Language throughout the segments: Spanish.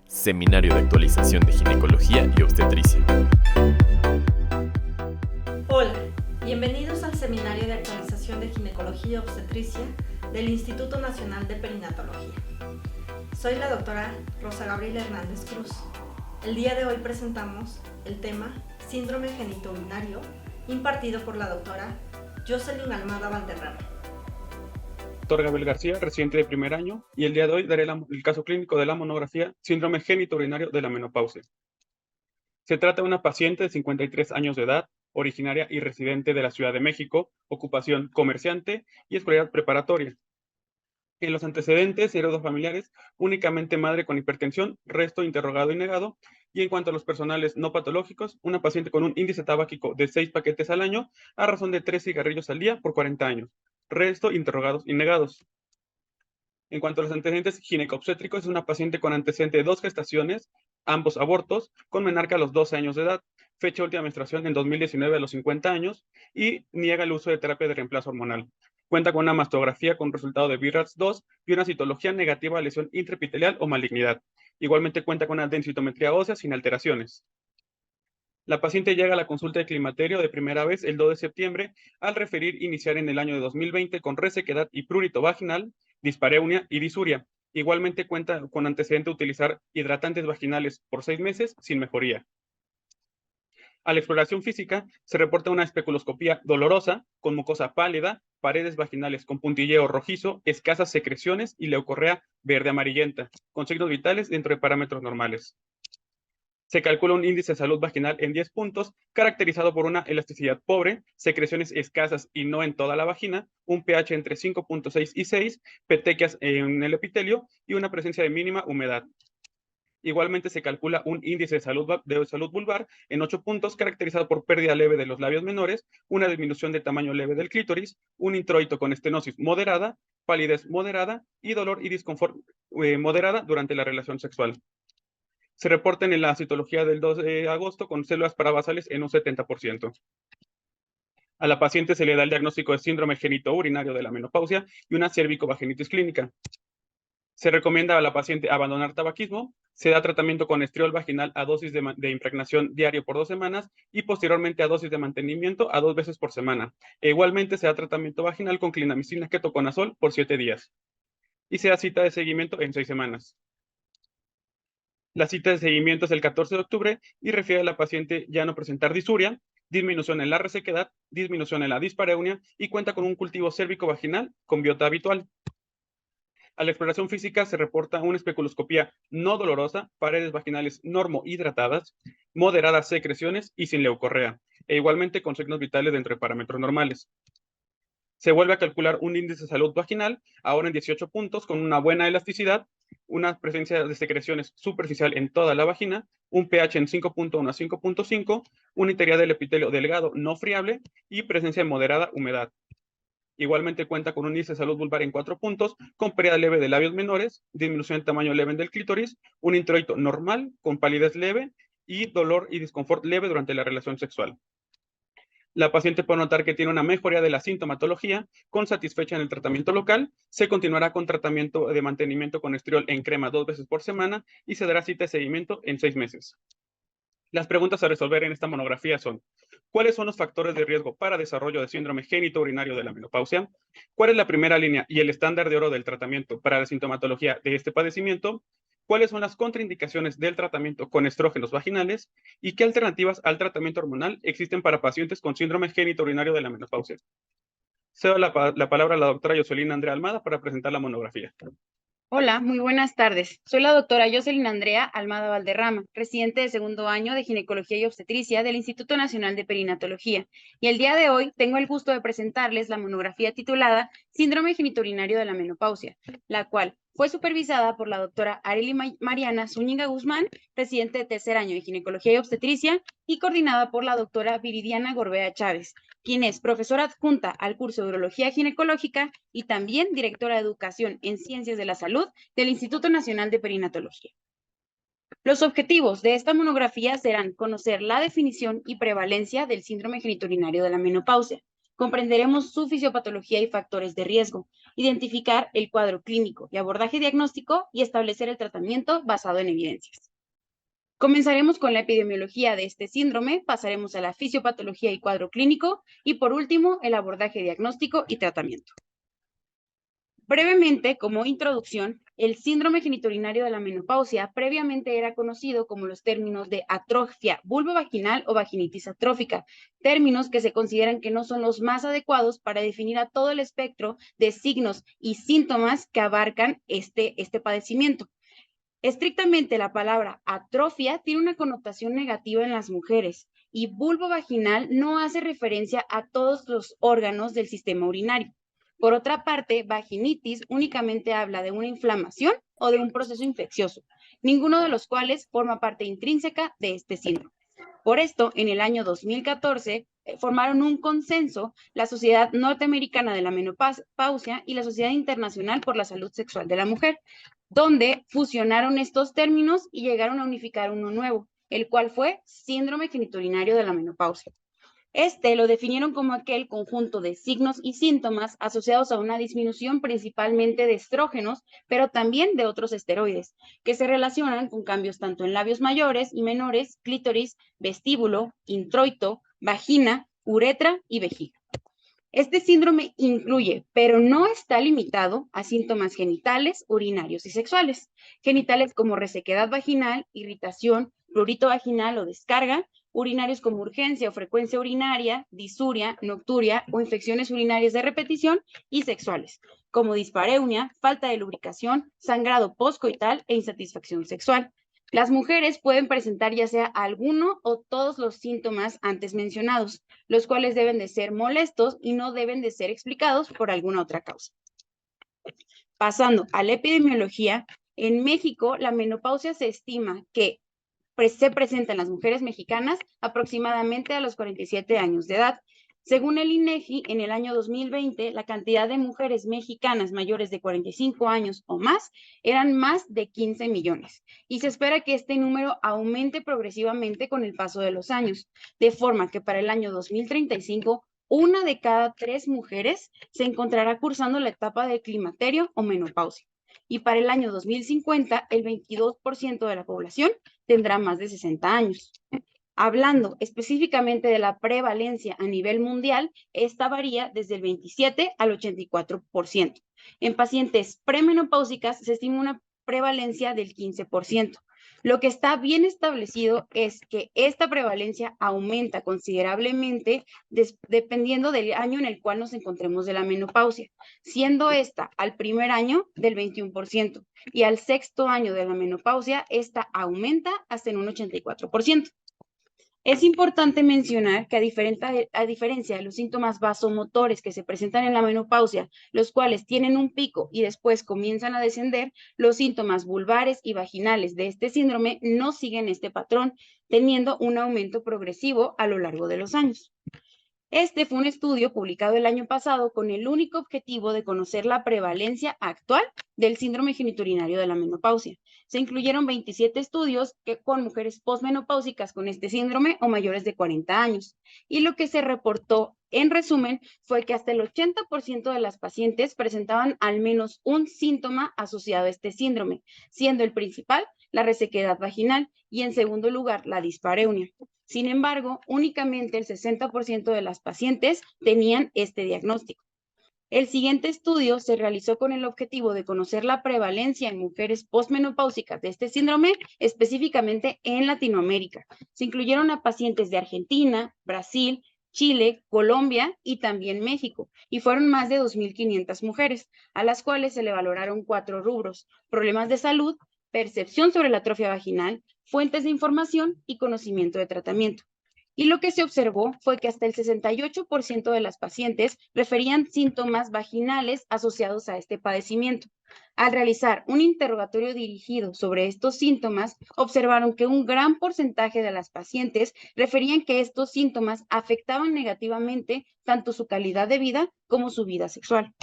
Seminario de Actualización de Ginecología y Obstetricia. Hola, bienvenidos al Seminario de Actualización de Ginecología y Obstetricia del Instituto Nacional de Perinatología. Soy la doctora Rosa Gabriela Hernández Cruz. El día de hoy presentamos el tema Síndrome genitourinario, impartido por la doctora Jocelyn Almada Valderrama. Doctor Gabriel García, residente de primer año, y el día de hoy daré el caso clínico de la monografía Síndrome genitourinario de la menopausia. Se trata de una paciente de 53 años de edad, originaria y residente de la Ciudad de México, ocupación comerciante y escolaridad preparatoria. En los antecedentes heredofamiliares, únicamente madre con hipertensión, resto interrogado y negado, y en cuanto a los personales no patológicos, una paciente con un índice tabáquico de 6 paquetes al año a razón de 3 cigarrillos al día por 40 años, resto interrogados y negados. En cuanto a los antecedentes gineco-obstétricos, es una paciente con antecedente de 2 gestaciones, ambos abortos, con menarca a los 12 años de edad, fecha de última menstruación en 2019 a los 50 años, y niega el uso de terapia de reemplazo hormonal. Cuenta con una mastografía con resultado de BRAF2 y una citología negativa a lesión intraepitelial o malignidad. Igualmente cuenta con una densitometría ósea sin alteraciones. La paciente llega a la consulta de climaterio de primera vez el 2 de septiembre al referir iniciar en el año de 2020 con resequedad y prurito vaginal, dispareunia y disuria. Igualmente cuenta con antecedente de utilizar hidratantes vaginales por 6 meses sin mejoría. A la exploración física se reporta una especuloscopía dolorosa, con mucosa pálida, paredes vaginales con puntilleo rojizo, escasas secreciones y leucorrea verde amarillenta, con signos vitales dentro de parámetros normales. Se calcula un índice de salud vaginal en 10 puntos, caracterizado por una elasticidad pobre, secreciones escasas y no en toda la vagina, un pH entre 5.6 y 6, petequias en el epitelio y una presencia de mínima humedad. Igualmente se calcula un índice de salud vulvar en 8 puntos, caracterizado por pérdida leve de los labios menores, una disminución de tamaño leve del clítoris, un introito con estenosis moderada, palidez moderada y dolor y disconfort moderada durante la relación sexual. Se reportan en la citología del 2 de agosto con células parabasales en un 70%. A la paciente se le da el diagnóstico de síndrome genitourinario de la menopausia y una cervicovaginitis clínica. Se recomienda a la paciente abandonar tabaquismo, se da tratamiento con estriol vaginal a dosis de impregnación diario por 2 semanas y posteriormente a dosis de mantenimiento a 2 veces por semana. Igualmente se da tratamiento vaginal con clindamicina ketoconazol por 7 días. Y se da cita de seguimiento en 6 semanas. La cita de seguimiento es el 14 de octubre y refiere a la paciente ya no presentar disuria, disminución en la resequedad, disminución en la dispareunia y cuenta con un cultivo cérvico-vaginal con biota habitual. A la exploración física se reporta una especuloscopía no dolorosa, paredes vaginales normohidratadas, moderadas secreciones y sin leucorrea, e igualmente con signos vitales dentro de parámetros normales. Se vuelve a calcular un índice de salud vaginal, ahora en 18 puntos, con una buena elasticidad, una presencia de secreciones superficial en toda la vagina, un pH en 5.1 a 5.5, una integridad del epitelio delgado no friable y presencia de moderada humedad. Igualmente cuenta con un índice de salud vulvar en 4 puntos, con pérdida leve de labios menores, disminución de tamaño leve del clítoris, un introito normal con palidez leve y dolor y disconfort leve durante la relación sexual. La paciente puede notar que tiene una mejoría de la sintomatología, con satisfecha en el tratamiento local, se continuará con tratamiento de mantenimiento con estriol en crema 2 veces por semana y se dará cita de seguimiento en 6 meses. Las preguntas a resolver en esta monografía son: ¿cuáles son los factores de riesgo para desarrollo de síndrome genitourinario de la menopausia? ¿Cuál es la primera línea y el estándar de oro del tratamiento para la sintomatología de este padecimiento? ¿Cuáles son las contraindicaciones del tratamiento con estrógenos vaginales? ¿Y qué alternativas al tratamiento hormonal existen para pacientes con síndrome genitourinario de la menopausia? Cedo la palabra a la doctora Jocelyn Andrea Almada para presentar la monografía. Hola, muy buenas tardes. Soy la doctora Jocelyn Andrea Almada Valderrama, residente de segundo año de Ginecología y Obstetricia del Instituto Nacional de Perinatología, y el día de hoy tengo el gusto de presentarles la monografía titulada Síndrome genitourinario de la menopausia, la cual fue supervisada por la doctora Arely Mariana Zúñiga Guzmán, residente de tercer año de Ginecología y Obstetricia, y coordinada por la doctora Viridiana Gorbea Chávez, quien es profesora adjunta al curso de Urología Ginecológica y también directora de Educación en Ciencias de la Salud del Instituto Nacional de Perinatología. Los objetivos de esta monografía serán conocer la definición y prevalencia del síndrome genitourinario de la menopausia. Comprenderemos su fisiopatología y factores de riesgo, identificar el cuadro clínico y abordaje diagnóstico y establecer el tratamiento basado en evidencias. Comenzaremos con la epidemiología de este síndrome, pasaremos a la fisiopatología y cuadro clínico y por último el abordaje diagnóstico y tratamiento. Brevemente, como introducción, el síndrome genitourinario de la menopausia previamente era conocido como los términos de atrofia vulvovaginal o vaginitis atrófica, términos que se consideran que no son los más adecuados para definir a todo el espectro de signos y síntomas que abarcan este padecimiento. Estrictamente, la palabra atrofia tiene una connotación negativa en las mujeres y vulvovaginal no hace referencia a todos los órganos del sistema urinario. Por otra parte, vaginitis únicamente habla de una inflamación o de un proceso infeccioso, ninguno de los cuales forma parte intrínseca de este síndrome. Por esto, en el año 2014, formaron un consenso la Sociedad Norteamericana de la Menopausia y la Sociedad Internacional por la Salud Sexual de la Mujer, donde fusionaron estos términos y llegaron a unificar uno nuevo, el cual fue síndrome genitourinario de la menopausia. Este lo definieron como aquel conjunto de signos y síntomas asociados a una disminución principalmente de estrógenos, pero también de otros esteroides, que se relacionan con cambios tanto en labios mayores y menores, clítoris, vestíbulo, introito, vagina, uretra y vejiga. Este síndrome incluye, pero no está limitado a síntomas genitales, urinarios y sexuales. Genitales como resequedad vaginal, irritación, prurito vaginal o descarga, urinarios como urgencia o frecuencia urinaria, disuria, nocturia o infecciones urinarias de repetición y sexuales, como dispareunia, falta de lubricación, sangrado postcoital e insatisfacción sexual. Las mujeres pueden presentar ya sea alguno o todos los síntomas antes mencionados, los cuales deben de ser molestos y no deben de ser explicados por alguna otra causa. Pasando a la epidemiología, en México la menopausia se estima que se presenta en las mujeres mexicanas aproximadamente a los 47 años de edad. Según el INEGI, en el año 2020, la cantidad de mujeres mexicanas mayores de 45 años o más eran más de 15 millones y se espera que este número aumente progresivamente con el paso de los años, de forma que para el año 2035, 1 de cada 3 mujeres se encontrará cursando la etapa del climaterio o menopausia. Y para el año 2050, el 22% de la población tendrá más de 60 años. Hablando específicamente de la prevalencia a nivel mundial, esta varía desde el 27 al 84%. En pacientes premenopáusicas se estima una prevalencia del 15%. Lo que está bien establecido es que esta prevalencia aumenta considerablemente dependiendo del año en el cual nos encontremos de la menopausia, siendo esta al primer año del 21% y al sexto año de la menopausia esta aumenta hasta en un 84%. Es importante mencionar que a diferencia de los síntomas vasomotores que se presentan en la menopausia, los cuales tienen un pico y después comienzan a descender, los síntomas vulvares y vaginales de este síndrome no siguen este patrón, teniendo un aumento progresivo a lo largo de los años. Este fue un estudio publicado el año pasado con el único objetivo de conocer la prevalencia actual del síndrome genitourinario de la menopausia. Se incluyeron 27 estudios con mujeres posmenopáusicas con este síndrome o mayores de 40 años. Y lo que se reportó, en resumen, fue que hasta el 80% de las pacientes presentaban al menos un síntoma asociado a este síndrome, siendo el principal la resequedad vaginal y en segundo lugar la dispareunia. Sin embargo, únicamente el 60% de las pacientes tenían este diagnóstico. El siguiente estudio se realizó con el objetivo de conocer la prevalencia en mujeres posmenopáusicas de este síndrome, específicamente en Latinoamérica. Se incluyeron a pacientes de Argentina, Brasil, Chile, Colombia y también México, y fueron más de 2.500 mujeres, a las cuales se le valoraron 4 rubros: problemas de salud, percepción sobre la atrofia vaginal, fuentes de información y conocimiento de tratamiento. Y lo que se observó fue que hasta el 68% de las pacientes referían síntomas vaginales asociados a este padecimiento. Al realizar un interrogatorio dirigido sobre estos síntomas, observaron que un gran porcentaje de las pacientes referían que estos síntomas afectaban negativamente tanto su calidad de vida como su vida sexual.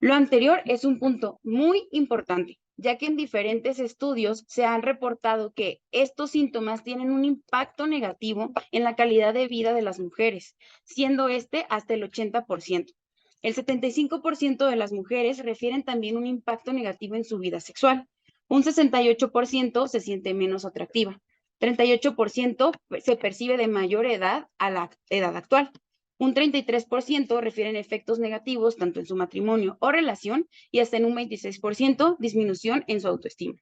Lo anterior es un punto muy importante, ya que en diferentes estudios se han reportado que estos síntomas tienen un impacto negativo en la calidad de vida de las mujeres, siendo este hasta el 80%. El 75% de las mujeres refieren también un impacto negativo en su vida sexual. Un 68% se siente menos atractiva. 38% se percibe de mayor edad a la edad actual. Un 33% refieren efectos negativos tanto en su matrimonio o relación y hasta en un 26% disminución en su autoestima.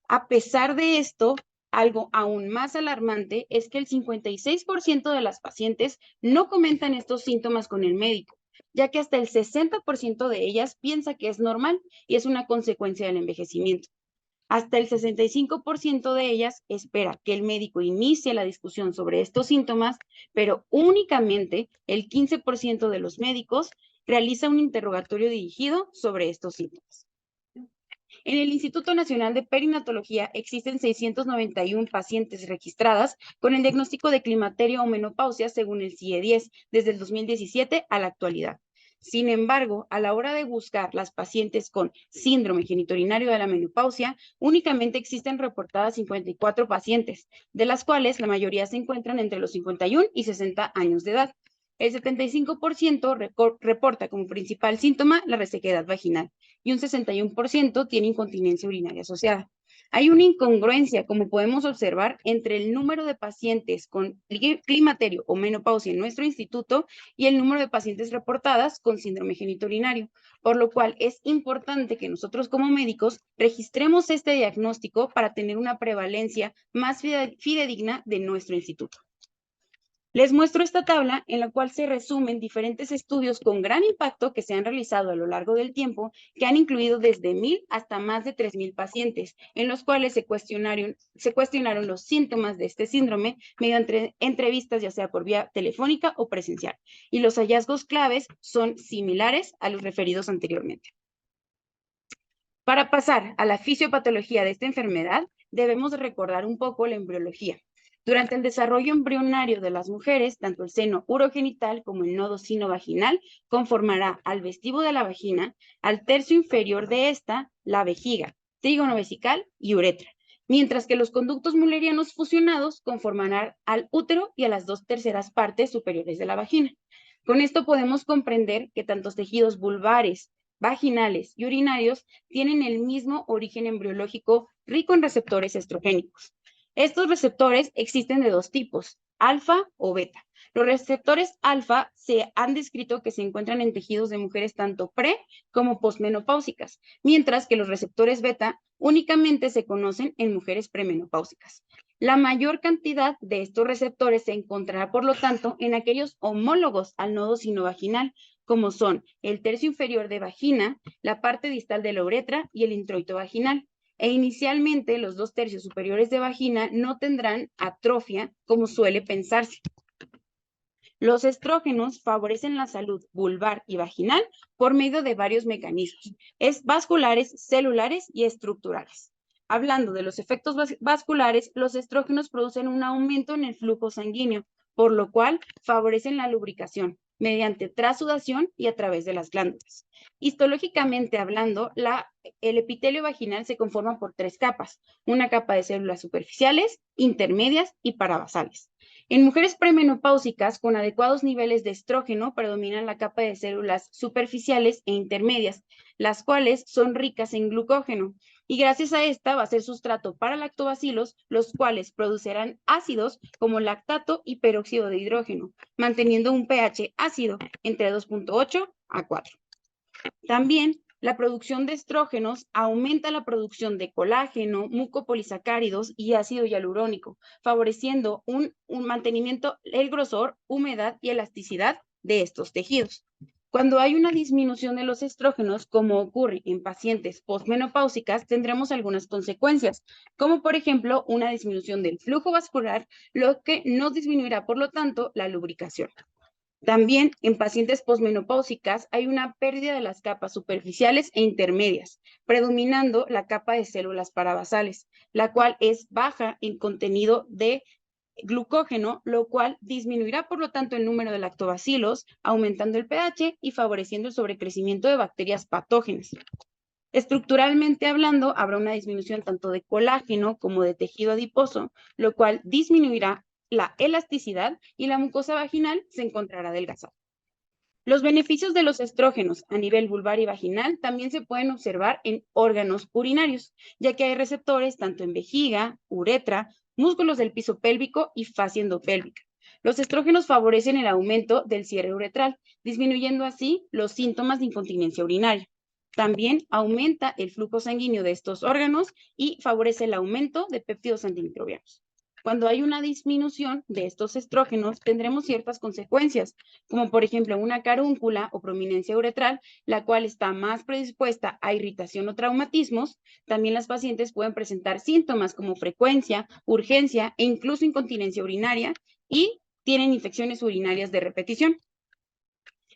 A pesar de esto, algo aún más alarmante es que el 56% de las pacientes no comentan estos síntomas con el médico, ya que hasta el 60% de ellas piensa que es normal y es una consecuencia del envejecimiento. Hasta el 65% de ellas espera que el médico inicie la discusión sobre estos síntomas, pero únicamente el 15% de los médicos realiza un interrogatorio dirigido sobre estos síntomas. En el Instituto Nacional de Perinatología existen 691 pacientes registradas con el diagnóstico de climaterio o menopausia según el CIE-10 desde el 2017 a la actualidad. Sin embargo, a la hora de buscar las pacientes con síndrome genitourinario de la menopausia, únicamente existen reportadas 54 pacientes, de las cuales la mayoría se encuentran entre los 51 y 60 años de edad. El 75% reporta como principal síntoma la resequedad vaginal y un 61% tiene incontinencia urinaria asociada. Hay una incongruencia, como podemos observar, entre el número de pacientes con climaterio o menopausia en nuestro instituto y el número de pacientes reportadas con síndrome genitourinario, por lo cual es importante que nosotros como médicos registremos este diagnóstico para tener una prevalencia más fidedigna de nuestro instituto. Les muestro esta tabla en la cual se resumen diferentes estudios con gran impacto que se han realizado a lo largo del tiempo, que han incluido desde 1,000 hasta más de 3,000 pacientes, en los cuales se cuestionaron los síntomas de este síndrome mediante entrevistas, ya sea por vía telefónica o presencial. Y los hallazgos claves son similares a los referidos anteriormente. Para pasar a la fisiopatología de esta enfermedad, debemos recordar un poco la embriología. Durante el desarrollo embrionario de las mujeres, tanto el seno urogenital como el nodo sinovaginal conformará al vestibo de la vagina, al tercio inferior de esta, la vejiga, trígono vesical y uretra, mientras que los conductos mullerianos fusionados conformarán al útero y a las 2/3 partes superiores de la vagina. Con esto podemos comprender que tantos tejidos vulvares, vaginales y urinarios tienen el mismo origen embriológico rico en receptores estrogénicos. Estos receptores existen de dos tipos, alfa o beta. Los receptores alfa se han descrito que se encuentran en tejidos de mujeres tanto pre como posmenopáusicas, mientras que los receptores beta únicamente se conocen en mujeres premenopáusicas. La mayor cantidad de estos receptores se encontrará, por lo tanto, en aquellos homólogos al nodo sinovaginal, como son el tercio inferior de vagina, la parte distal de la uretra y el introito vaginal. E inicialmente los 2/3 superiores de vagina no tendrán atrofia como suele pensarse. Los estrógenos favorecen la salud vulvar y vaginal por medio de varios mecanismos, vasculares, celulares y estructurales. Hablando de los efectos vasculares, los estrógenos producen un aumento en el flujo sanguíneo, por lo cual favorecen la lubricación mediante trasudación y a través de las glándulas. Histológicamente hablando, el epitelio vaginal se conforma por 3 capas, una capa de células superficiales, intermedias y parabasales. En mujeres premenopáusicas con adecuados niveles de estrógeno predominan la capa de células superficiales e intermedias, las cuales son ricas en glucógeno, y gracias a esta va a ser sustrato para lactobacilos, los cuales producirán ácidos como lactato y peróxido de hidrógeno, manteniendo un pH ácido entre 2.8 a 4. También la producción de estrógenos aumenta la producción de colágeno, mucopolisacáridos y ácido hialurónico, favoreciendo un mantenimiento del grosor, humedad y elasticidad de estos tejidos. Cuando hay una disminución de los estrógenos, como ocurre en pacientes posmenopáusicas, tendremos algunas consecuencias, como por ejemplo una disminución del flujo vascular, lo que no disminuirá, por lo tanto, la lubricación. También en pacientes posmenopáusicas hay una pérdida de las capas superficiales e intermedias, predominando la capa de células parabasales, la cual es baja en contenido de glucógeno, lo cual disminuirá por lo tanto el número de lactobacilos, aumentando el pH y favoreciendo el sobrecrecimiento de bacterias patógenas. Estructuralmente hablando, habrá una disminución tanto de colágeno como de tejido adiposo, lo cual disminuirá la elasticidad y la mucosa vaginal se encontrará adelgazada. Los beneficios de los estrógenos a nivel vulvar y vaginal también se pueden observar en órganos urinarios, ya que hay receptores tanto en vejiga, uretra, músculos del piso pélvico y fascia endopélvica. Los estrógenos favorecen el aumento del cierre uretral, disminuyendo así los síntomas de incontinencia urinaria. También aumenta el flujo sanguíneo de estos órganos y favorece el aumento de péptidos antimicrobianos. Cuando hay una disminución de estos estrógenos, tendremos ciertas consecuencias, como por ejemplo una carúncula o prominencia uretral, la cual está más predispuesta a irritación o traumatismos. También las pacientes pueden presentar síntomas como frecuencia, urgencia e incluso incontinencia urinaria y tienen infecciones urinarias de repetición.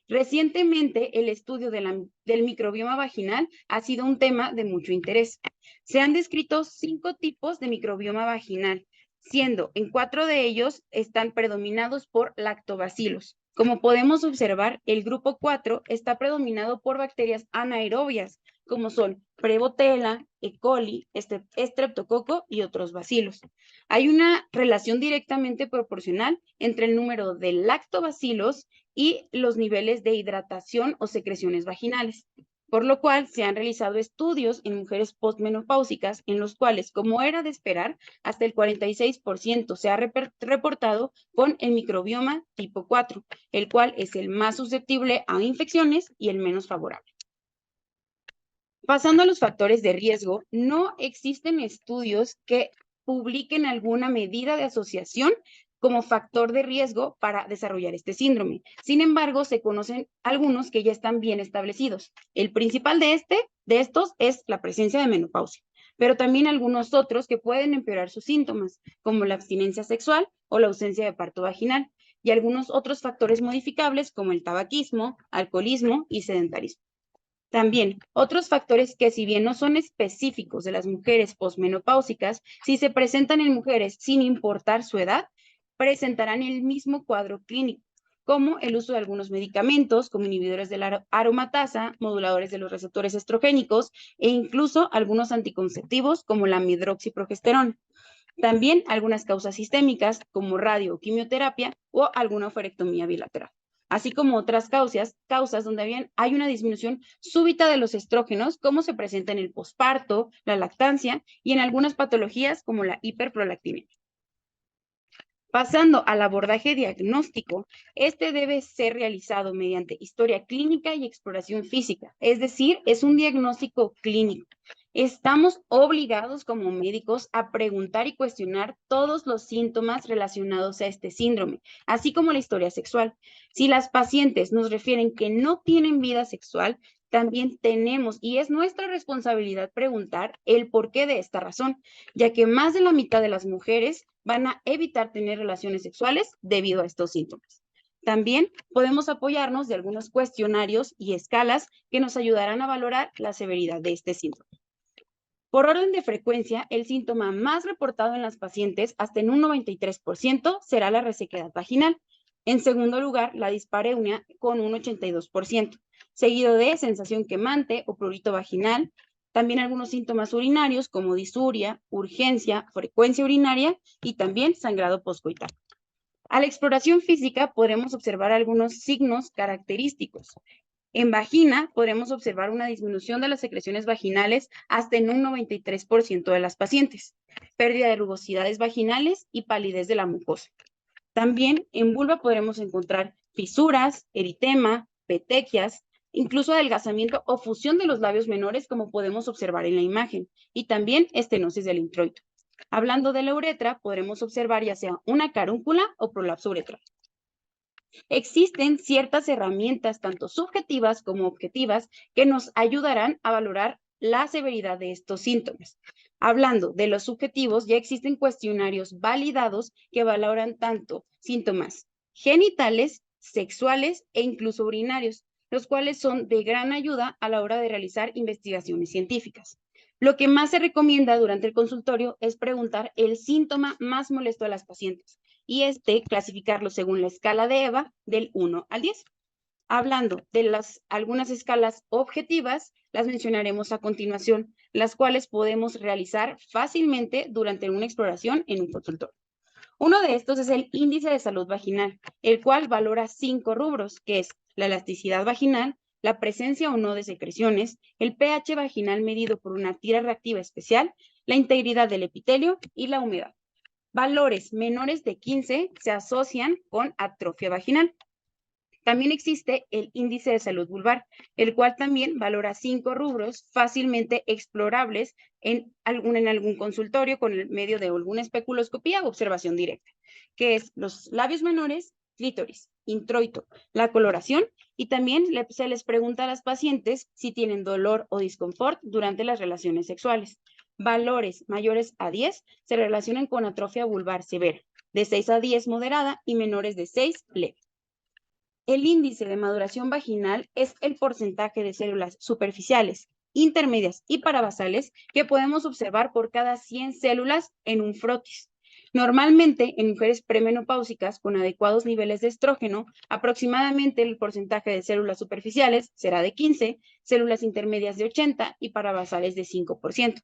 Recientemente, el estudio del microbioma vaginal ha sido un tema de mucho interés. Se han descrito 5 tipos de microbioma vaginal, siendo en 4 de ellos están predominados por lactobacilos. Como podemos observar, el grupo 4 está predominado por bacterias anaerobias, como son Prebotella, E. coli, Streptococo y otros bacilos. Hay una relación directamente proporcional entre el número de lactobacilos y los niveles de hidratación o secreciones vaginales, por lo cual se han realizado estudios en mujeres postmenopáusicas en los cuales, como era de esperar, hasta el 46% se ha reportado con el microbioma tipo 4, el cual es el más susceptible a infecciones y el menos favorable. Pasando a los factores de riesgo, no existen estudios que publiquen alguna medida de asociación como factor de riesgo para desarrollar este síndrome. Sin embargo, se conocen algunos que ya están bien establecidos. El principal de estos es la presencia de menopausia, pero también algunos otros que pueden empeorar sus síntomas, como la abstinencia sexual o la ausencia de parto vaginal, y algunos otros factores modificables como el tabaquismo, alcoholismo y sedentarismo. También, otros factores que si bien no son específicos de las mujeres posmenopáusicas, si se presentan en mujeres sin importar su edad, presentarán el mismo cuadro clínico, como el uso de algunos medicamentos, como inhibidores de la aromatasa, moduladores de los receptores estrogénicos e incluso algunos anticonceptivos como la hidroxiprogesterona. También algunas causas sistémicas como radio o quimioterapia o alguna oferectomía bilateral, así como otras causas donde hay una disminución súbita de los estrógenos, como se presenta en el posparto, la lactancia y en algunas patologías como la hiperprolactinemia. Pasando al abordaje diagnóstico, este debe ser realizado mediante historia clínica y exploración física, es decir, es un diagnóstico clínico. Estamos obligados como médicos a preguntar y cuestionar todos los síntomas relacionados a este síndrome, así como la historia sexual. Si las pacientes nos refieren que no tienen vida sexual, también tenemos y es nuestra responsabilidad preguntar el porqué de esta razón, ya que más de la mitad de las mujeres van a evitar tener relaciones sexuales debido a estos síntomas. También podemos apoyarnos de algunos cuestionarios y escalas que nos ayudarán a valorar la severidad de este síndrome. Por orden de frecuencia, el síntoma más reportado en las pacientes, hasta en un 93%, será la resequedad vaginal. En segundo lugar, la dispareunia con un 82%, seguido de sensación quemante o prurito vaginal. También algunos síntomas urinarios como disuria, urgencia, frecuencia urinaria y también sangrado postcoital. A la exploración física podremos observar algunos signos característicos. En vagina podremos observar una disminución de las secreciones vaginales hasta en un 93% de las pacientes, pérdida de rugosidades vaginales y palidez de la mucosa. También en vulva podremos encontrar fisuras, eritema, petequias, incluso adelgazamiento o fusión de los labios menores, como podemos observar en la imagen, y también estenosis del introito. Hablando de la uretra, podremos observar ya sea una carúncula o prolapso uretral. Existen ciertas herramientas, tanto subjetivas como objetivas, que nos ayudarán a valorar la severidad de estos síntomas. Hablando de los subjetivos, ya existen cuestionarios validados que valoran tanto síntomas genitales, sexuales e incluso urinarios, los cuales son de gran ayuda a la hora de realizar investigaciones científicas. Lo que más se recomienda durante el consultorio es preguntar el síntoma más molesto a las pacientes y clasificarlo según la escala de EVA del 1 al 10. Hablando de algunas escalas objetivas, las mencionaremos a continuación, las cuales podemos realizar fácilmente durante una exploración en un consultorio. Uno de estos es el índice de salud vaginal, el cual valora 5 rubros, que es la elasticidad vaginal, la presencia o no de secreciones, el pH vaginal medido por una tira reactiva especial, la integridad del epitelio y la humedad. Valores menores de 15 se asocian con atrofia vaginal. También existe el índice de salud vulvar, el cual también valora 5 rubros fácilmente explorables en algún consultorio con el medio de alguna especuloscopía o observación directa, que es los labios menores, clítoris, introito, la coloración, y también se les pregunta a las pacientes si tienen dolor o disconfort durante las relaciones sexuales. Valores mayores a 10 se relacionan con atrofia vulvar severa, de 6 a 10 moderada y menores de 6 leve. El índice de maduración vaginal es el porcentaje de células superficiales, intermedias y parabasales que podemos observar por cada 100 células en un frotis. Normalmente, en mujeres premenopáusicas con adecuados niveles de estrógeno, aproximadamente el porcentaje de células superficiales será de 15, células intermedias de 80 y parabasales de 5%.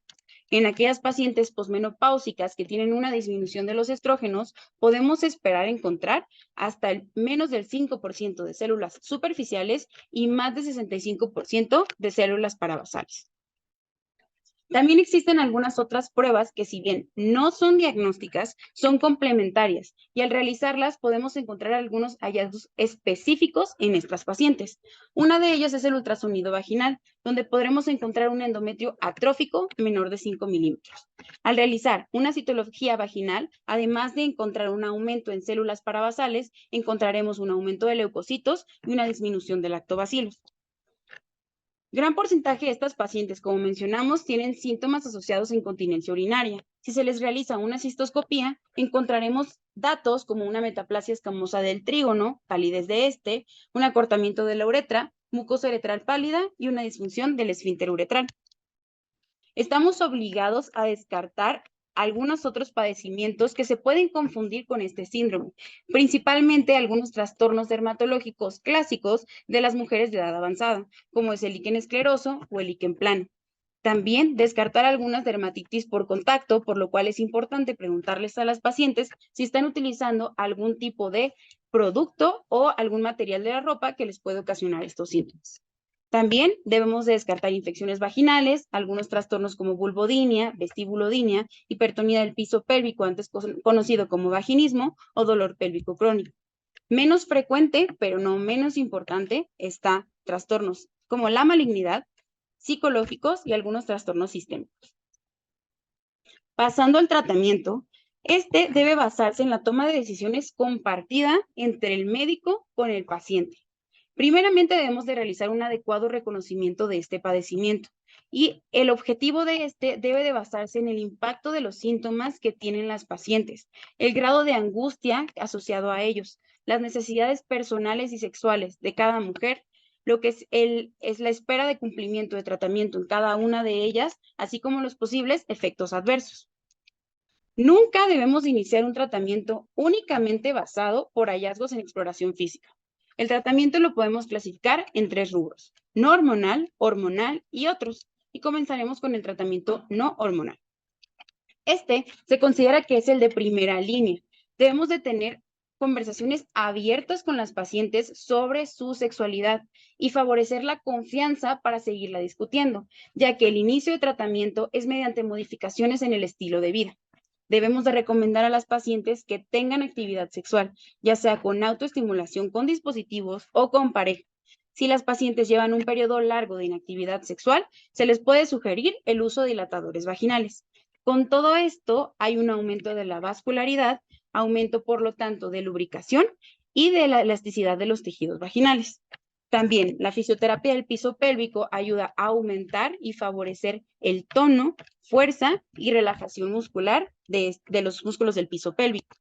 En aquellas pacientes posmenopáusicas que tienen una disminución de los estrógenos, podemos esperar encontrar hasta el menos del 5% de células superficiales y más del 65% de células parabasales. También existen algunas otras pruebas que, si bien no son diagnósticas, son complementarias, y al realizarlas podemos encontrar algunos hallazgos específicos en estas pacientes. Una de ellas es el ultrasonido vaginal, donde podremos encontrar un endometrio atrófico menor de 5 milímetros. Al realizar una citología vaginal, además de encontrar un aumento en células parabasales, encontraremos un aumento de leucocitos y una disminución de lactobacilos. Gran porcentaje de estas pacientes, como mencionamos, tienen síntomas asociados a incontinencia urinaria. Si se les realiza una cistoscopía, encontraremos datos como una metaplasia escamosa del trígono, palidez de este, un acortamiento de la uretra, mucosa uretral pálida y una disfunción del esfínter uretral. Estamos obligados a descartar algunos otros padecimientos que se pueden confundir con este síndrome, principalmente algunos trastornos dermatológicos clásicos de las mujeres de edad avanzada, como es el líquen escleroso o el líquen plano. También descartar algunas dermatitis por contacto, por lo cual es importante preguntarles a las pacientes si están utilizando algún tipo de producto o algún material de la ropa que les puede ocasionar estos síntomas. También debemos de descartar infecciones vaginales, algunos trastornos como vulvodynia, vestibulodynia, hipertonía del piso pélvico, antes conocido como vaginismo, o dolor pélvico crónico. Menos frecuente, pero no menos importante, está trastornos como la malignidad, psicológicos y algunos trastornos sistémicos. Pasando al tratamiento, este debe basarse en la toma de decisiones compartida entre el médico con el paciente. Primeramente debemos de realizar un adecuado reconocimiento de este padecimiento, y el objetivo de este debe de basarse en el impacto de los síntomas que tienen las pacientes, el grado de angustia asociado a ellos, las necesidades personales y sexuales de cada mujer, lo que es la espera de cumplimiento de tratamiento en cada una de ellas, así como los posibles efectos adversos. Nunca debemos iniciar un tratamiento únicamente basado por hallazgos en exploración física. El tratamiento lo podemos clasificar en 3 rubros: no hormonal, hormonal y otros. Y comenzaremos con el tratamiento no hormonal. Este se considera que es el de primera línea. Debemos de tener conversaciones abiertas con las pacientes sobre su sexualidad y favorecer la confianza para seguirla discutiendo, ya que el inicio de tratamiento es mediante modificaciones en el estilo de vida. Debemos de recomendar a las pacientes que tengan actividad sexual, ya sea con autoestimulación con dispositivos o con pareja. Si las pacientes llevan un periodo largo de inactividad sexual, se les puede sugerir el uso de dilatadores vaginales. Con todo esto, hay un aumento de la vascularidad, aumento por lo tanto de lubricación y de la elasticidad de los tejidos vaginales. También la fisioterapia del piso pélvico ayuda a aumentar y favorecer el tono, fuerza y relajación muscular de los músculos del piso pélvico.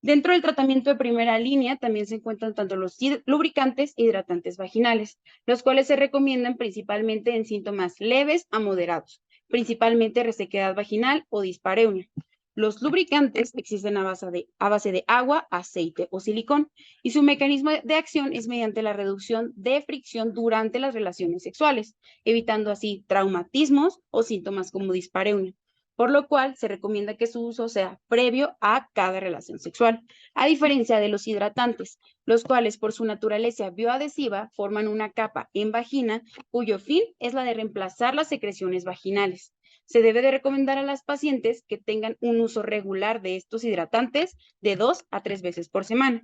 Dentro del tratamiento de primera línea también se encuentran tanto los lubricantes e hidratantes vaginales, los cuales se recomiendan principalmente en síntomas leves a moderados, principalmente resequedad vaginal o dispareunia. Los lubricantes existen a base de agua, aceite o silicón, y su mecanismo de acción es mediante la reducción de fricción durante las relaciones sexuales, evitando así traumatismos o síntomas como dispareunia. por lo cual se recomienda que su uso sea previo a cada relación sexual, a diferencia de los hidratantes, los cuales por su naturaleza bioadhesiva forman una capa en vagina cuyo fin es la de reemplazar las secreciones vaginales. Se debe de recomendar a las pacientes que tengan un uso regular de estos hidratantes de 2 a 3 veces por semana.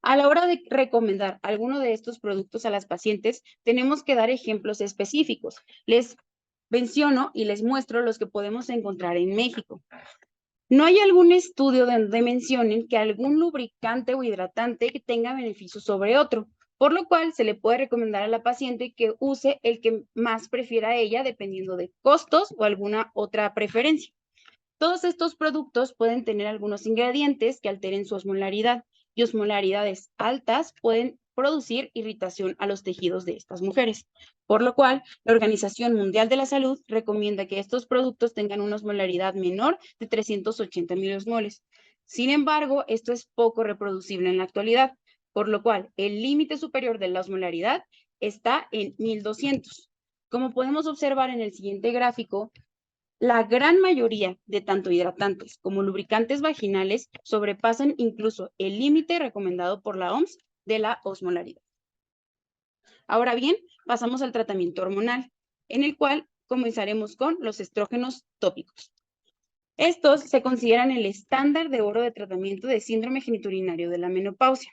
A la hora de recomendar alguno de estos productos a las pacientes, tenemos que dar ejemplos específicos. Les menciono y les muestro los que podemos encontrar en México. No hay algún estudio donde mencionen que algún lubricante o hidratante que tenga beneficios sobre otro, por lo cual se le puede recomendar a la paciente que use el que más prefiera ella, dependiendo de costos o alguna otra preferencia. Todos estos productos pueden tener algunos ingredientes que alteren su osmolaridad, y osmolaridades altas pueden producir irritación a los tejidos de estas mujeres, por lo cual la Organización Mundial de la Salud recomienda que estos productos tengan una osmolaridad menor de 380 miliosmoles. Sin embargo, esto es poco reproducible en la actualidad, por lo cual el límite superior de la osmolaridad está en 1200. Como podemos observar en el siguiente gráfico, la gran mayoría de tanto hidratantes como lubricantes vaginales sobrepasan incluso el límite recomendado por la OMS de la osmolaridad. Ahora bien, pasamos al tratamiento hormonal, en el cual comenzaremos con los estrógenos tópicos. Estos se consideran el estándar de oro de tratamiento de síndrome genitourinario de la menopausia.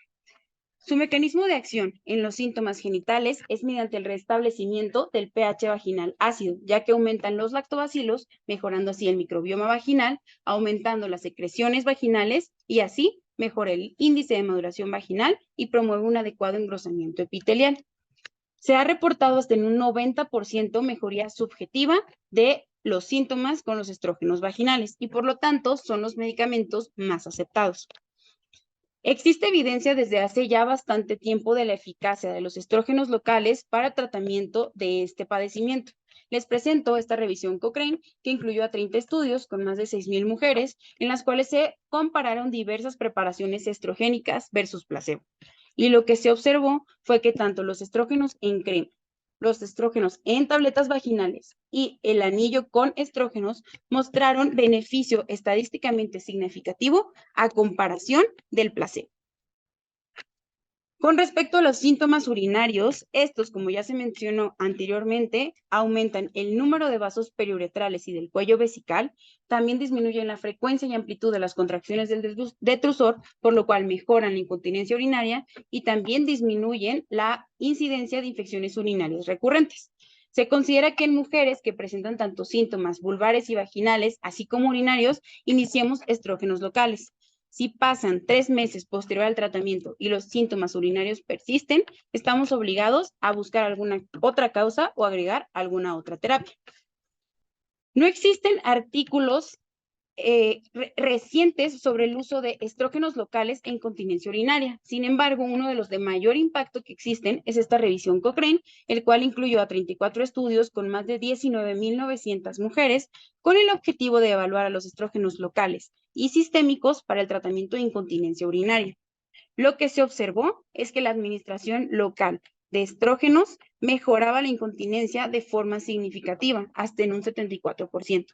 Su mecanismo de acción en los síntomas genitales es mediante el restablecimiento del pH vaginal ácido, ya que aumentan los lactobacilos, mejorando así el microbioma vaginal, aumentando las secreciones vaginales y así mejora el índice de maduración vaginal y promueve un adecuado engrosamiento epitelial. Se ha reportado hasta en un 90% mejoría subjetiva de los síntomas con los estrógenos vaginales y por lo tanto son los medicamentos más aceptados. Existe evidencia desde hace ya bastante tiempo de la eficacia de los estrógenos locales para tratamiento de este padecimiento. Les presento esta revisión Cochrane que incluyó a 30 estudios con más de 6,000 mujeres en las cuales se compararon diversas preparaciones estrogénicas versus placebo. Y lo que se observó fue que tanto los estrógenos en crema, los estrógenos en tabletas vaginales y el anillo con estrógenos mostraron beneficio estadísticamente significativo a comparación del placebo. Con respecto a los síntomas urinarios, estos, como ya se mencionó anteriormente, aumentan el número de vasos periuretrales y del cuello vesical, también disminuyen la frecuencia y amplitud de las contracciones del detrusor, por lo cual mejoran la incontinencia urinaria y también disminuyen la incidencia de infecciones urinarias recurrentes. Se considera que en mujeres que presentan tanto síntomas vulvares y vaginales, así como urinarios, iniciemos estrógenos locales. Si pasan 3 meses posterior al tratamiento y los síntomas urinarios persisten, estamos obligados a buscar alguna otra causa o agregar alguna otra terapia. No existen artículos recientes sobre el uso de estrógenos locales en incontinencia urinaria. Sin embargo, uno de los de mayor impacto que existen es esta revisión Cochrane, el cual incluyó a 34 estudios con más de 19,900 mujeres con el objetivo de evaluar a los estrógenos locales y sistémicos para el tratamiento de incontinencia urinaria. Lo que se observó es que la administración local de estrógenos mejoraba la incontinencia de forma significativa, hasta en un 74%.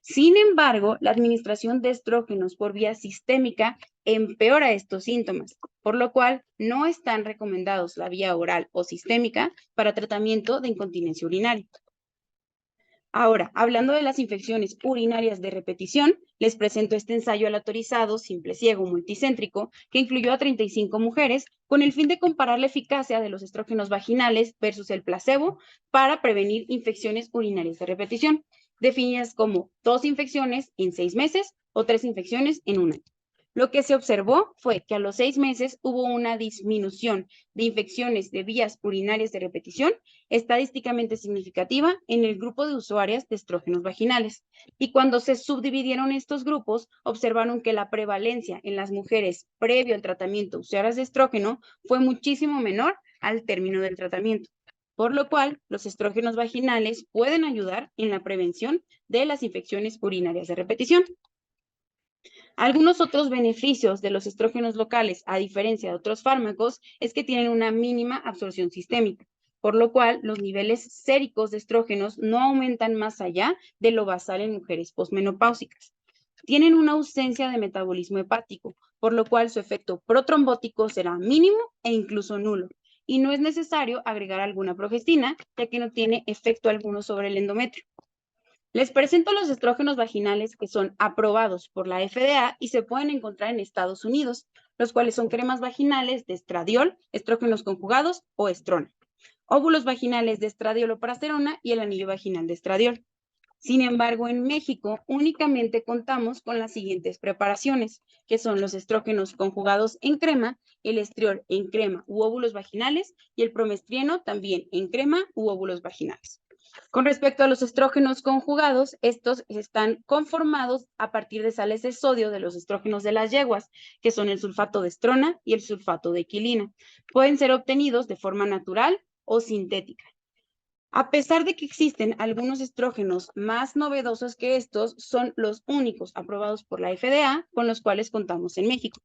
Sin embargo, la administración de estrógenos por vía sistémica empeora estos síntomas, por lo cual no están recomendados la vía oral o sistémica para tratamiento de incontinencia urinaria. Ahora, hablando de las infecciones urinarias de repetición, les presento este ensayo aleatorizado, simple ciego, multicéntrico, que incluyó a 35 mujeres con el fin de comparar la eficacia de los estrógenos vaginales versus el placebo para prevenir infecciones urinarias de repetición, definidas como 2 infecciones en 6 meses o 3 infecciones en 1 año. Lo que se observó fue que a los 6 meses hubo una disminución de infecciones de vías urinarias de repetición estadísticamente significativa en el grupo de usuarias de estrógenos vaginales. Y cuando se subdividieron estos grupos, observaron que la prevalencia en las mujeres previo al tratamiento usuarias de estrógeno fue muchísimo menor al término del tratamiento, por lo cual los estrógenos vaginales pueden ayudar en la prevención de las infecciones urinarias de repetición. Algunos otros beneficios de los estrógenos locales, a diferencia de otros fármacos, es que tienen una mínima absorción sistémica. por lo cual los niveles séricos de estrógenos no aumentan más allá de lo basal en mujeres posmenopáusicas. Tienen una ausencia de metabolismo hepático, por lo cual su efecto protrombótico será mínimo e incluso nulo, y no es necesario agregar alguna progestina, ya que no tiene efecto alguno sobre el endometrio. Les presento los estrógenos vaginales que son aprobados por la FDA y se pueden encontrar en Estados Unidos, los cuales son cremas vaginales de estradiol, estrógenos conjugados o estrona, óvulos vaginales de estradiol o progesterona y el anillo vaginal de estradiol. Sin embargo, en México únicamente contamos con las siguientes preparaciones, que son los estrógenos conjugados en crema, el estriol en crema u óvulos vaginales y el promestrieno también en crema u óvulos vaginales. Con respecto a los estrógenos conjugados, estos están conformados a partir de sales de sodio de los estrógenos de las yeguas, que son el sulfato de estrona y el sulfato de equilina. Pueden ser obtenidos de forma natural o sintética. A pesar de que existen algunos estrógenos más novedosos que estos, son los únicos aprobados por la FDA con los cuales contamos en México.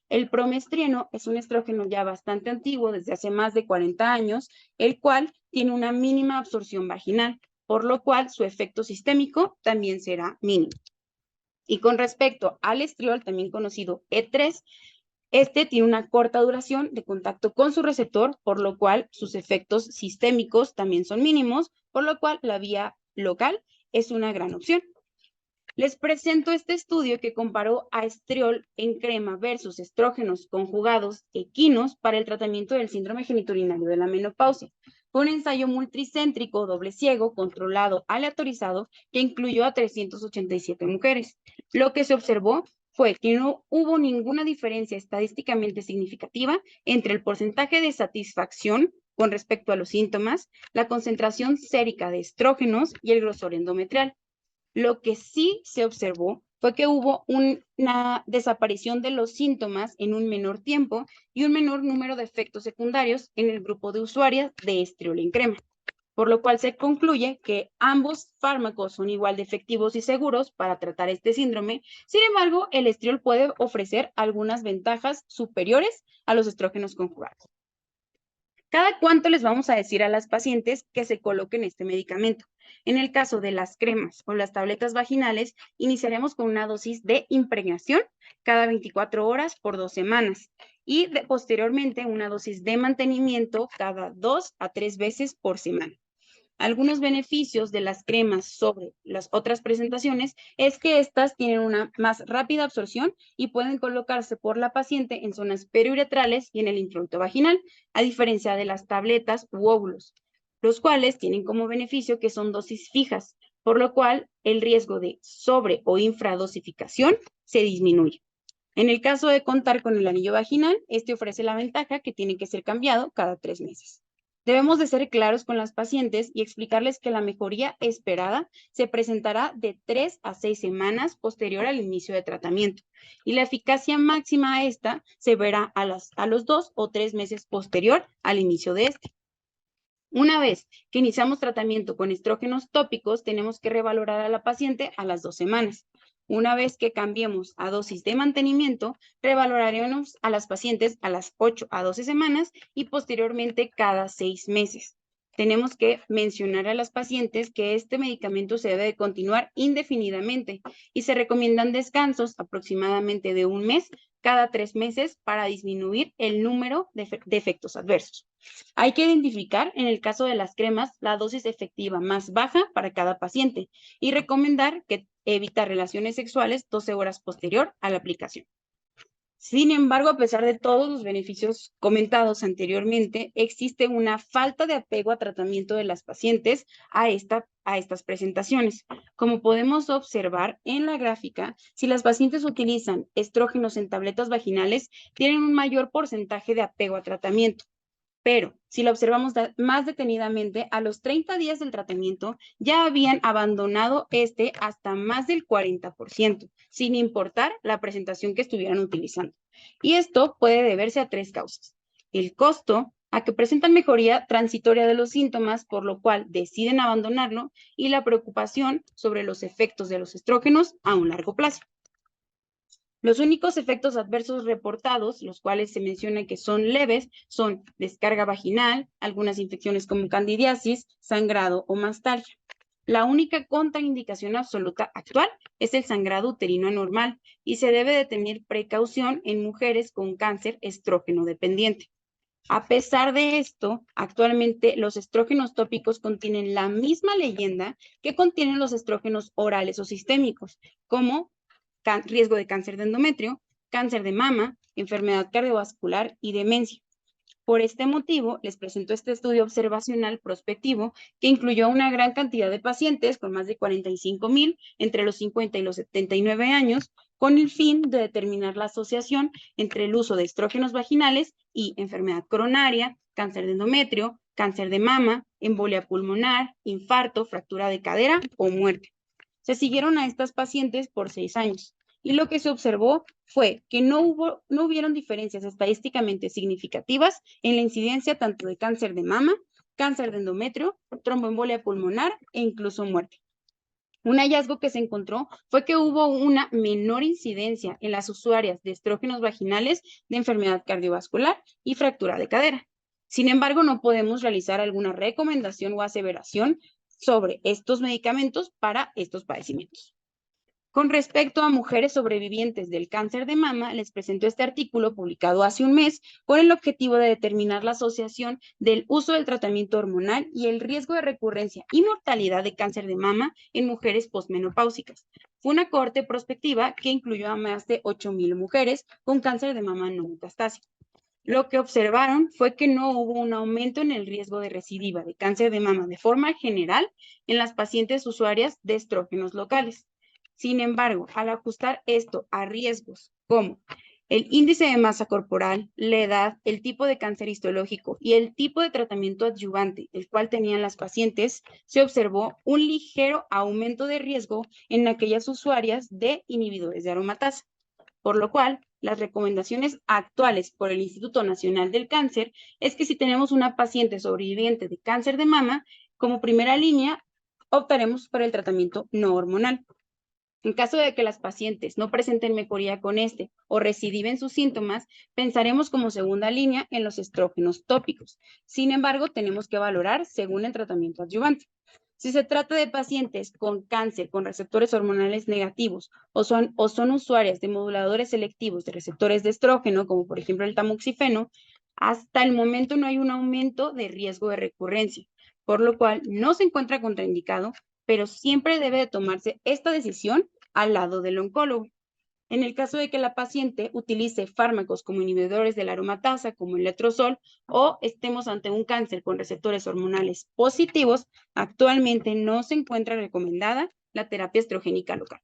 El promestrieno es un estrógeno ya bastante antiguo, desde hace más de 40 años, el cual tiene una mínima absorción vaginal, por lo cual su efecto sistémico también será mínimo. Y con respecto al estriol, también conocido E3, este tiene una corta duración de contacto con su receptor, por lo cual sus efectos sistémicos también son mínimos, por lo cual la vía local es una gran opción. Les presento este estudio que comparó a estriol en crema versus estrógenos conjugados equinos para el tratamiento del síndrome genitourinario de la menopausia. Fue un ensayo multicéntrico, doble ciego, controlado, aleatorizado, que incluyó a 387 mujeres. Lo que se observó fue que no hubo ninguna diferencia estadísticamente significativa entre el porcentaje de satisfacción con respecto a los síntomas, la concentración sérica de estrógenos y el grosor endometrial. Lo que sí se observó fue que hubo una desaparición de los síntomas en un menor tiempo y un menor número de efectos secundarios en el grupo de usuarias de estriol en crema, por lo cual se concluye que ambos fármacos son igual de efectivos y seguros para tratar este síndrome. Sin embargo, el estriol puede ofrecer algunas ventajas superiores a los estrógenos conjugados. ¿Cada cuánto les vamos a decir a las pacientes que se coloquen este medicamento? En el caso de las cremas o las tabletas vaginales, iniciaremos con una dosis de impregnación cada 24 horas por 2 semanas y posteriormente una dosis de mantenimiento cada 2 a 3 veces por semana. Algunos beneficios de las cremas sobre las otras presentaciones es que estas tienen una más rápida absorción y pueden colocarse por la paciente en zonas periuretrales y en el introito vaginal, a diferencia de las tabletas u óvulos, los cuales tienen como beneficio que son dosis fijas, por lo cual el riesgo de sobre o infradosificación se disminuye. En el caso de contar con el anillo vaginal, este ofrece la ventaja que tiene que ser cambiado cada 3 meses. Debemos de ser claros con las pacientes y explicarles que la mejoría esperada se presentará de 3 a 6 semanas posterior al inicio de tratamiento y la eficacia máxima a esta se verá a los 2 o 3 meses posterior al inicio de este. Una vez que iniciamos tratamiento con estrógenos tópicos, tenemos que revalorar a la paciente a las 2 semanas. Una vez que cambiemos a dosis de mantenimiento, revaloraremos a las pacientes a las 8 a 12 semanas y posteriormente cada 6 meses. Tenemos que mencionar a las pacientes que este medicamento se debe de continuar indefinidamente y se recomiendan descansos aproximadamente de 1 mes cada 3 meses para disminuir el número de efectos adversos. Hay que identificar, en el caso de las cremas, la dosis efectiva más baja para cada paciente y recomendar que evitar relaciones sexuales 12 horas posterior a la aplicación. Sin embargo, a pesar de todos los beneficios comentados anteriormente, existe una falta de apego a tratamiento de las pacientes a estas presentaciones. Como podemos observar en la gráfica, si las pacientes utilizan estrógenos en tabletas vaginales, tienen un mayor porcentaje de apego a tratamiento. Pero si lo observamos más detenidamente, a los 30 días del tratamiento ya habían abandonado hasta más del 40%, sin importar la presentación que estuvieran utilizando. Y esto puede deberse a 3 causas. El costo, a que presentan mejoría transitoria de los síntomas, por lo cual deciden abandonarlo, y la preocupación sobre los efectos de los estrógenos a un largo plazo. Los únicos efectos adversos reportados, los cuales se menciona que son leves, son descarga vaginal, algunas infecciones como candidiasis, sangrado o mastalgia. La única contraindicación absoluta actual es el sangrado uterino anormal y se debe de tener precaución en mujeres con cáncer estrógeno dependiente. A pesar de esto, actualmente los estrógenos tópicos contienen la misma leyenda que contienen los estrógenos orales o sistémicos, como riesgo de cáncer de endometrio, cáncer de mama, enfermedad cardiovascular y demencia. Por este motivo, les presento este estudio observacional prospectivo que incluyó una gran cantidad de pacientes con más de 45,000 entre los 50 y los 79 años, con el fin de determinar la asociación entre el uso de estrógenos vaginales y enfermedad coronaria, cáncer de endometrio, cáncer de mama, embolia pulmonar, infarto, fractura de cadera o muerte. Se siguieron a estas pacientes por 6 años. Y lo que se observó fue que no hubieron diferencias estadísticamente significativas en la incidencia tanto de cáncer de mama, cáncer de endometrio, tromboembolia pulmonar e incluso muerte. Un hallazgo que se encontró fue que hubo una menor incidencia en las usuarias de estrógenos vaginales de enfermedad cardiovascular y fractura de cadera. Sin embargo, no podemos realizar alguna recomendación o aseveración sobre estos medicamentos para estos padecimientos. Con respecto a mujeres sobrevivientes del cáncer de mama, les presento este artículo publicado hace un mes con el objetivo de determinar la asociación del uso del tratamiento hormonal y el riesgo de recurrencia y mortalidad de cáncer de mama en mujeres posmenopáusicas. Fue una cohorte prospectiva que incluyó a más de 8,000 mujeres con cáncer de mama no metastásico. Lo que observaron fue que no hubo un aumento en el riesgo de recidiva de cáncer de mama de forma general en las pacientes usuarias de estrógenos locales. Sin embargo, al ajustar esto a riesgos como el índice de masa corporal, la edad, el tipo de cáncer histológico y el tipo de tratamiento adyuvante, el cual tenían las pacientes, se observó un ligero aumento de riesgo en aquellas usuarias de inhibidores de aromatasa, por lo cual las recomendaciones actuales por el Instituto Nacional del Cáncer es que si tenemos una paciente sobreviviente de cáncer de mama, como primera línea, optaremos por el tratamiento no hormonal. En caso de que las pacientes no presenten mejoría con este o recidiven sus síntomas, pensaremos como segunda línea en los estrógenos tópicos. Sin embargo, tenemos que valorar según el tratamiento adyuvante. Si se trata de pacientes con cáncer con receptores hormonales negativos o son usuarias de moduladores selectivos de receptores de estrógeno, como por ejemplo el tamoxifeno, hasta el momento no hay un aumento de riesgo de recurrencia, por lo cual no se encuentra contraindicado, pero siempre debe de tomarse esta decisión al lado del oncólogo. En el caso de que la paciente utilice fármacos como inhibidores de la aromatasa, como el letrozol, o estemos ante un cáncer con receptores hormonales positivos, actualmente no se encuentra recomendada la terapia estrogénica local.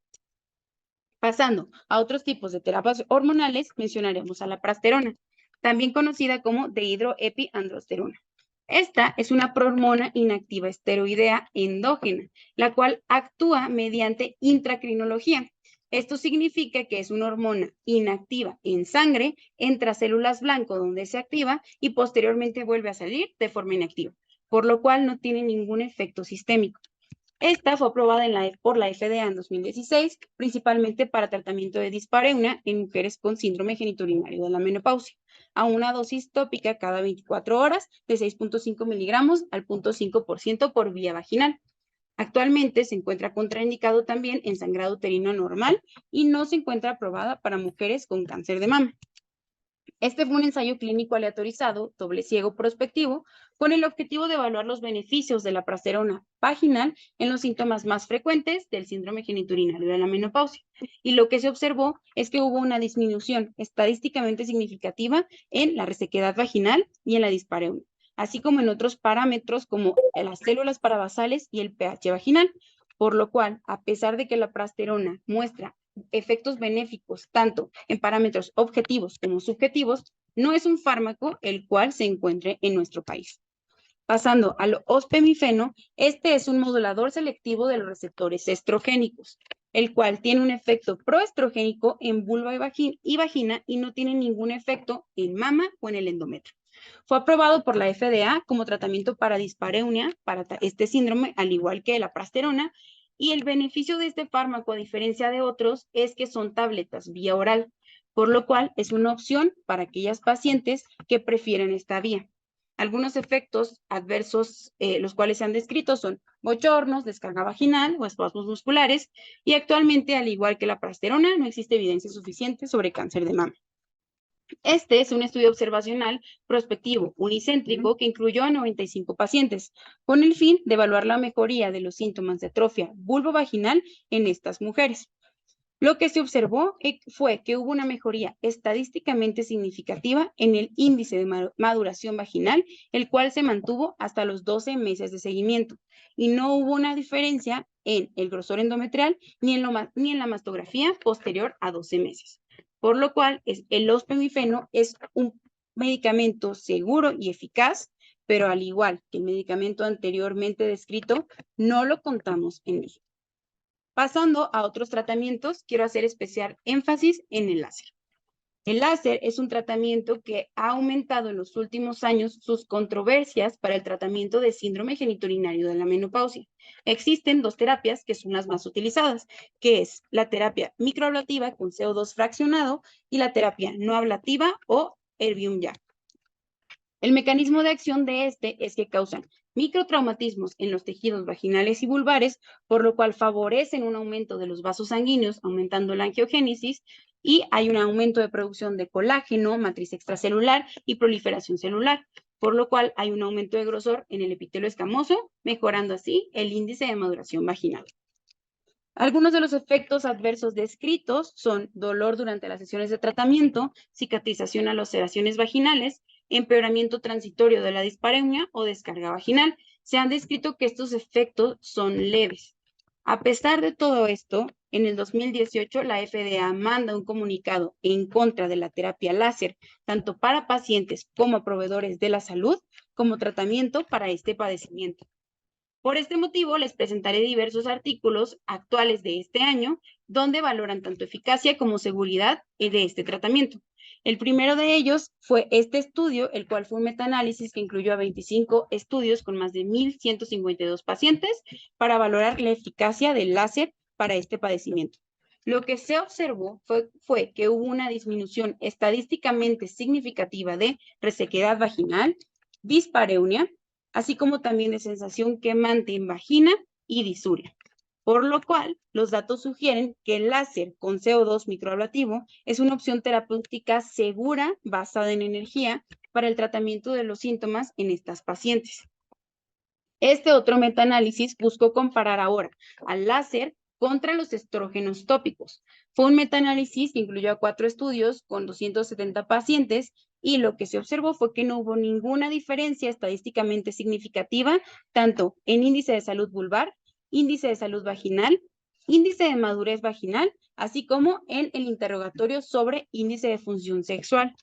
Pasando a otros tipos de terapias hormonales, mencionaremos a la prasterona, también conocida como dehidroepiandrosterona. Esta es una prohormona inactiva esteroidea endógena, la cual actúa mediante intracrinología. Esto significa que es una hormona inactiva en sangre, entra a células blanco donde se activa y posteriormente vuelve a salir de forma inactiva, por lo cual no tiene ningún efecto sistémico. Esta fue aprobada por la FDA en 2016, principalmente para tratamiento de dispareunia en mujeres con síndrome genitourinario de la menopausia, a una dosis tópica cada 24 horas de 6.5 miligramos al 0.5% por vía vaginal. Actualmente se encuentra contraindicado también en sangrado uterino normal y no se encuentra aprobada para mujeres con cáncer de mama. Este fue un ensayo clínico aleatorizado, doble ciego prospectivo, con el objetivo de evaluar los beneficios de la prasterona vaginal en los síntomas más frecuentes del síndrome genitourinario de la menopausia. Y lo que se observó es que hubo una disminución estadísticamente significativa en la resequedad vaginal y en la dispareunia, así como en otros parámetros como las células parabasales y el pH vaginal, por lo cual, a pesar de que la prasterona muestra efectos benéficos tanto en parámetros objetivos como subjetivos, no es un fármaco el cual se encuentre en nuestro país. Pasando al ospemifeno, este es un modulador selectivo de los receptores estrogénicos, el cual tiene un efecto proestrogénico en vulva y vagina y no tiene ningún efecto en mama o en el endometrio. Fue aprobado por la FDA como tratamiento para dispareunia, para este síndrome, al igual que la prasterona, Y el beneficio de este fármaco, a diferencia de otros, es que son tabletas vía oral, por lo cual es una opción para aquellas pacientes que prefieren esta vía. Algunos efectos adversos, los cuales se han descrito, son bochornos, descarga vaginal o espasmos musculares, y actualmente, al igual que la prasterona, no existe evidencia suficiente sobre cáncer de mama. Este es un estudio observacional prospectivo unicéntrico que incluyó a 95 pacientes, con el fin de evaluar la mejoría de los síntomas de atrofia vulvovaginal en estas mujeres. Lo que se observó fue que hubo una mejoría estadísticamente significativa en el índice de maduración vaginal, el cual se mantuvo hasta los 12 meses de seguimiento, y no hubo una diferencia en el grosor endometrial ni en la mastografía posterior a 12 meses. Por lo cual, el ospemifeno es un medicamento seguro y eficaz, pero al igual que el medicamento anteriormente descrito, no lo contamos en México. Pasando a otros tratamientos, quiero hacer especial énfasis en el láser. El láser es un tratamiento que ha aumentado en los últimos años sus controversias para el tratamiento de síndrome genitourinario de la menopausia. Existen dos terapias que son las más utilizadas, que es la terapia microablativa con CO2 fraccionado y la terapia no ablativa o Erbium-YAG. El mecanismo de acción de este es que causan microtraumatismos en los tejidos vaginales y vulvares, por lo cual favorecen un aumento de los vasos sanguíneos, aumentando la angiogénesis, y hay un aumento de producción de colágeno, matriz extracelular y proliferación celular, por lo cual hay un aumento de grosor en el epitelio escamoso, mejorando así el índice de maduración vaginal. Algunos de los efectos adversos descritos son dolor durante las sesiones de tratamiento, cicatrización a las laceraciones vaginales, empeoramiento transitorio de la dispareunia o descarga vaginal. Se han descrito que estos efectos son leves. A pesar de todo esto, en el 2018 la FDA manda un comunicado en contra de la terapia láser, tanto para pacientes como proveedores de la salud, como tratamiento para este padecimiento. Por este motivo, les presentaré diversos artículos actuales de este año, donde valoran tanto eficacia como seguridad de este tratamiento. El primero de ellos fue este estudio, el cual fue un metaanálisis que incluyó a 25 estudios con más de 1,152 pacientes para valorar la eficacia del láser para este padecimiento. Lo que se observó fue que hubo una disminución estadísticamente significativa de resequedad vaginal, dispareunia, así como también de sensación quemante en vagina y disuria. Por lo cual, los datos sugieren que el láser con CO2 microablativo es una opción terapéutica segura basada en energía para el tratamiento de los síntomas en estas pacientes. Este otro metaanálisis buscó comparar ahora al láser contra los estrógenos tópicos. Fue un metaanálisis que incluyó a 4 estudios con 270 pacientes y lo que se observó fue que no hubo ninguna diferencia estadísticamente significativa, tanto en índice de salud vulvar, índice de salud vaginal, índice de madurez vaginal, así como en el interrogatorio sobre índice de función sexual,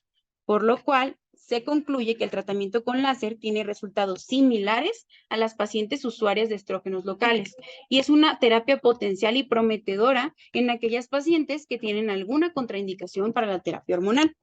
por lo cual se concluye que el tratamiento con láser tiene resultados similares a las pacientes usuarias de estrógenos locales y es una terapia potencial y prometedora en aquellas pacientes que tienen alguna contraindicación para la terapia hormonal.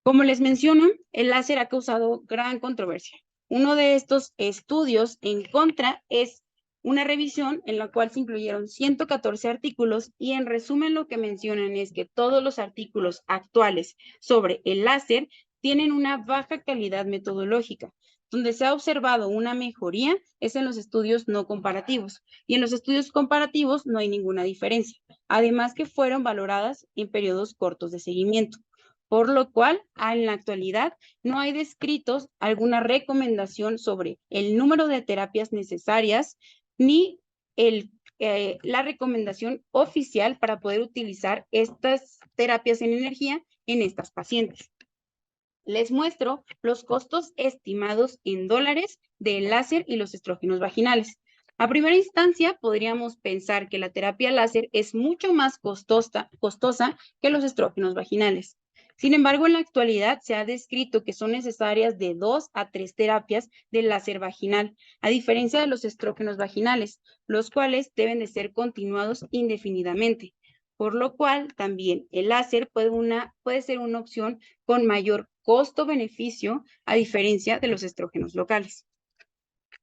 Como les menciono, el láser ha causado gran controversia. Uno de estos estudios en contra es una revisión en la cual se incluyeron 114 artículos y en resumen lo que mencionan es que todos los artículos actuales sobre el láser tienen una baja calidad metodológica. Donde se ha observado una mejoría es en los estudios no comparativos y en los estudios comparativos no hay ninguna diferencia, además que fueron valoradas en periodos cortos de seguimiento. Por lo cual, en la actualidad, no hay descritos alguna recomendación sobre el número de terapias necesarias ni la recomendación oficial para poder utilizar estas terapias en energía en estas pacientes. Les muestro los costos estimados en dólares del láser y los estrógenos vaginales. A primera instancia, podríamos pensar que la terapia láser es mucho más costosa que los estrógenos vaginales. Sin embargo, en la actualidad se ha descrito que son necesarias de 2 a 3 terapias de láser vaginal, a diferencia de los estrógenos vaginales, los cuales deben de ser continuados indefinidamente, por lo cual también el láser puede ser una opción con mayor costo-beneficio a diferencia de los estrógenos locales.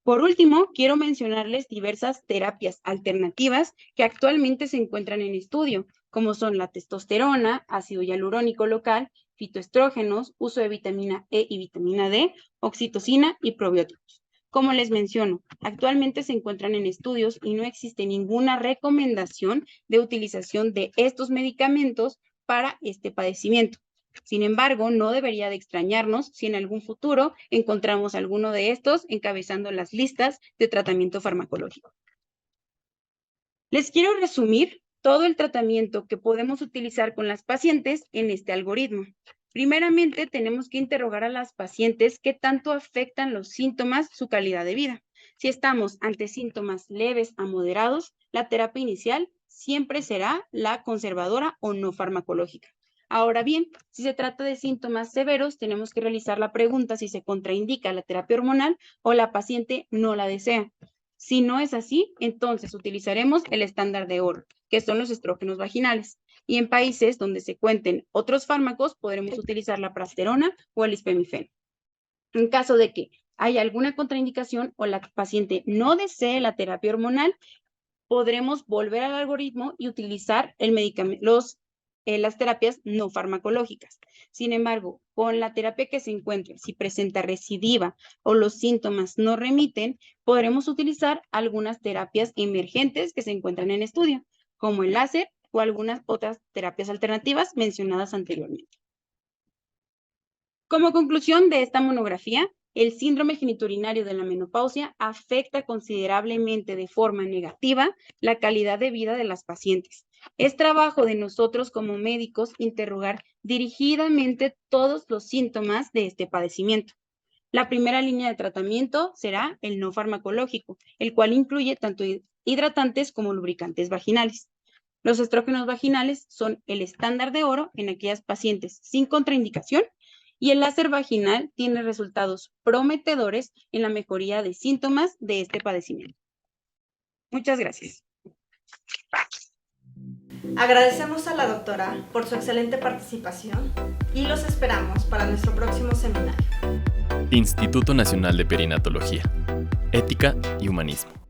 Por último, quiero mencionarles diversas terapias alternativas que actualmente se encuentran en estudio, como son la testosterona, ácido hialurónico local, fitoestrógenos, uso de vitamina E y vitamina D, oxitocina y probióticos. Como les menciono, actualmente se encuentran en estudios y no existe ninguna recomendación de utilización de estos medicamentos para este padecimiento. Sin embargo, no debería de extrañarnos si en algún futuro encontramos alguno de estos encabezando las listas de tratamiento farmacológico. Les quiero resumir todo el tratamiento que podemos utilizar con las pacientes en este algoritmo. Primeramente, tenemos que interrogar a las pacientes qué tanto afectan los síntomas su calidad de vida. Si estamos ante síntomas leves a moderados, la terapia inicial siempre será la conservadora o no farmacológica. Ahora bien, si se trata de síntomas severos, tenemos que realizar la pregunta si se contraindica la terapia hormonal o la paciente no la desea. Si no es así, entonces utilizaremos el estándar de oro, que son los estrógenos vaginales. Y en países donde se cuenten otros fármacos, podremos utilizar la prasterona o el ispemifeno. En caso de que haya alguna contraindicación o la paciente no desee la terapia hormonal, podremos volver al algoritmo y utilizar el medicamento, las terapias no farmacológicas. Sin embargo, con la terapia que se encuentre, si presenta recidiva o los síntomas no remiten, podremos utilizar algunas terapias emergentes que se encuentran en estudio, como el láser o algunas otras terapias alternativas mencionadas anteriormente. Como conclusión de esta monografía, el síndrome genitourinario de la menopausia afecta considerablemente de forma negativa la calidad de vida de las pacientes. Es trabajo de nosotros como médicos interrogar dirigidamente todos los síntomas de este padecimiento. La primera línea de tratamiento será el no farmacológico, el cual incluye tanto hidratantes como lubricantes vaginales. Los estrógenos vaginales son el estándar de oro en aquellas pacientes sin contraindicación y el láser vaginal tiene resultados prometedores en la mejoría de síntomas de este padecimiento. Muchas gracias. Agradecemos a la doctora por su excelente participación y los esperamos para nuestro próximo seminario. Instituto Nacional de Perinatología, Ética y Humanismo.